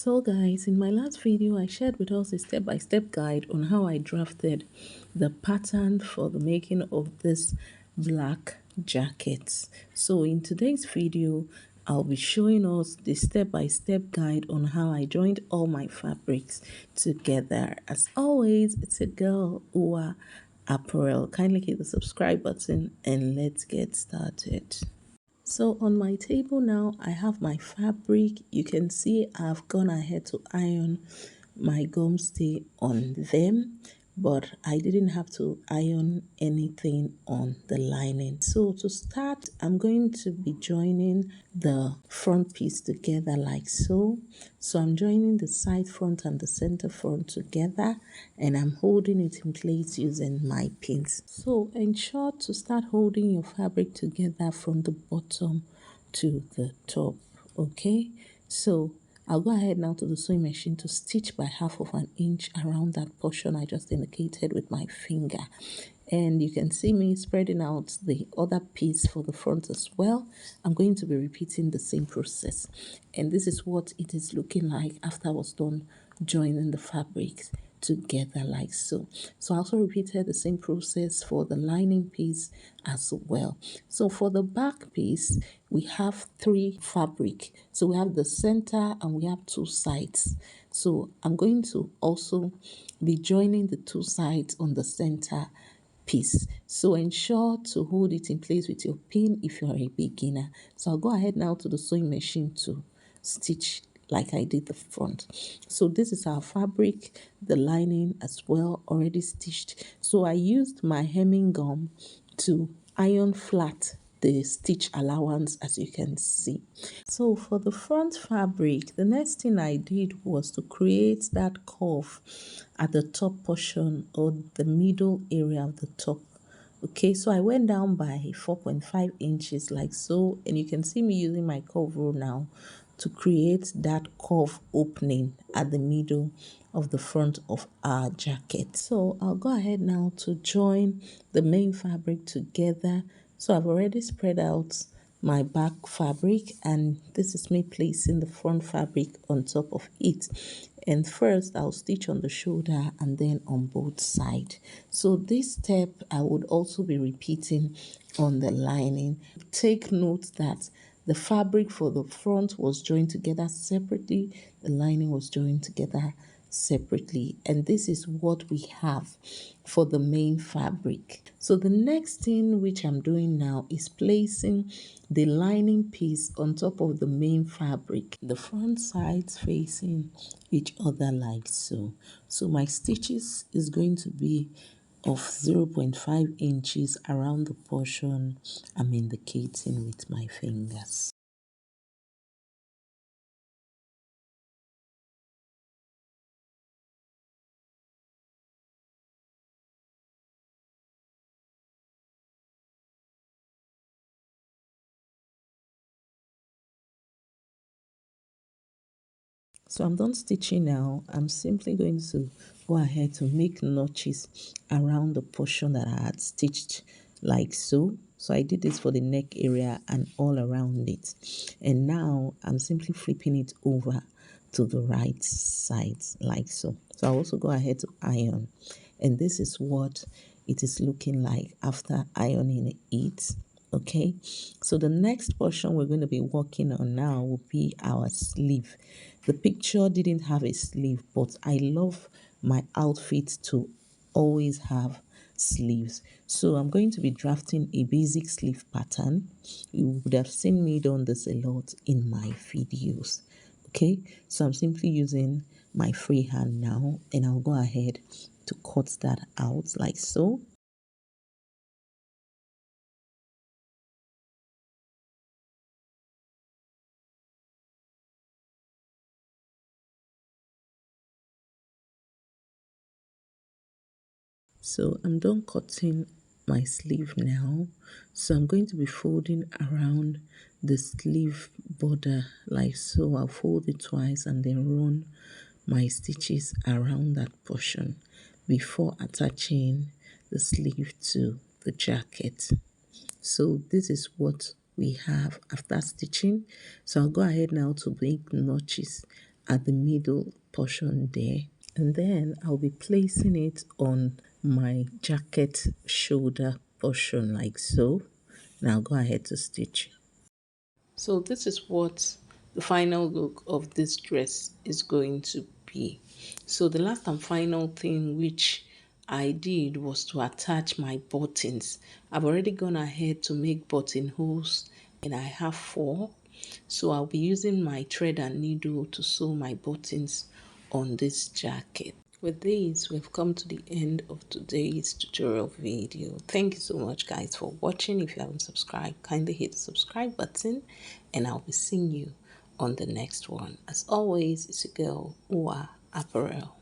So guys, in my last video I shared with us a step-by-step guide on how I drafted the pattern for the making of this black jacket. So in today's video I'll be showing us the step-by-step guide on how I joined all my fabrics together. As always, it's a girl Uwa Apparel. Kindly hit the subscribe button and let's get started. So on my table now, I have my fabric. You can see I've gone ahead to iron my gum stay on them, but I didn't have to iron anything on the lining. So to start, I'm going to be joining the front piece together like so. So I'm joining the side front and the center front together, and I'm holding it in place using my pins. So ensure to start holding your fabric together from the bottom to the top. Okay, so I'll go ahead now to the sewing machine to stitch by 1/2 inch around that portion I just indicated with my finger. And you can see me spreading out the other piece for the front as well. I'm going to be repeating the same process. And this is what it is looking like after I was done joining the fabrics together like so. So I also repeated the same process for the lining piece as well. So for the back piece, we have 3 fabric. So we have the center and we have 2 sides. So I'm going to also be joining the 2 sides on the center piece. So ensure to hold it in place with your pin if you are a beginner. So I'll go ahead now to the sewing machine to stitch like I did the front. So this is our fabric, the lining as well already stitched. So I used my hemming gum to iron flat the stitch allowance, as you can see. So for the front fabric, the next thing I did was to create that curve at the top portion or the middle area of the top. Okay, so I went down by 4.5 inches like so, and you can see me using my curve rule now to create that curve opening at the middle of the front of our jacket. So I'll go ahead now to join the main fabric together. So I've already spread out my back fabric, and this is me placing the front fabric on top of it. And first I'll stitch on the shoulder and then on both sides. So this step I would also be repeating on the lining. Take note that the fabric for the front was joined together separately, the lining was joined together separately, and this is what we have for the main fabric. So the next thing which I'm doing now is placing the lining piece on top of the main fabric, the front sides facing each other like so. So my stitches is going to be of 0.5 inches around the portion I'm indicating with my fingers. So I'm done stitching now. I'm simply going to go ahead to make notches around the portion that I had stitched like so. So I did this for the neck area and all around it. And now I'm simply flipping it over to the right side like so. So I'll also go ahead to iron. And this is what it is looking like after ironing it. Okay, so the next portion we're going to be working on now will be our sleeve. The picture didn't have a sleeve, but I love my outfit to always have sleeves. So I'm going to be drafting a basic sleeve pattern. You would have seen me done this a lot in my videos. Okay, so I'm simply using my free hand now, and I'll go ahead to cut that out like so. So I'm done cutting my sleeve now. So I'm going to be folding around the sleeve border like so. I'll fold it twice and then run my stitches around that portion before attaching the sleeve to the jacket. So this is what we have after stitching. So I'll go ahead now to make notches at the middle portion there. And then I'll be placing it on my jacket shoulder portion like so. Now go ahead to stitch. So this is what the final look of this dress is going to be. So the last and final thing which I did was to attach my buttons. I've already gone ahead to make buttonholes and I have 4. So I'll be using my thread and needle to sew my buttons on this jacket. With this, we've come to the end of today's tutorial video. Thank you so much guys for watching. If you haven't subscribed, kindly hit the subscribe button and I'll be seeing you on the next one. As always, it's your girl, Ua Apparel.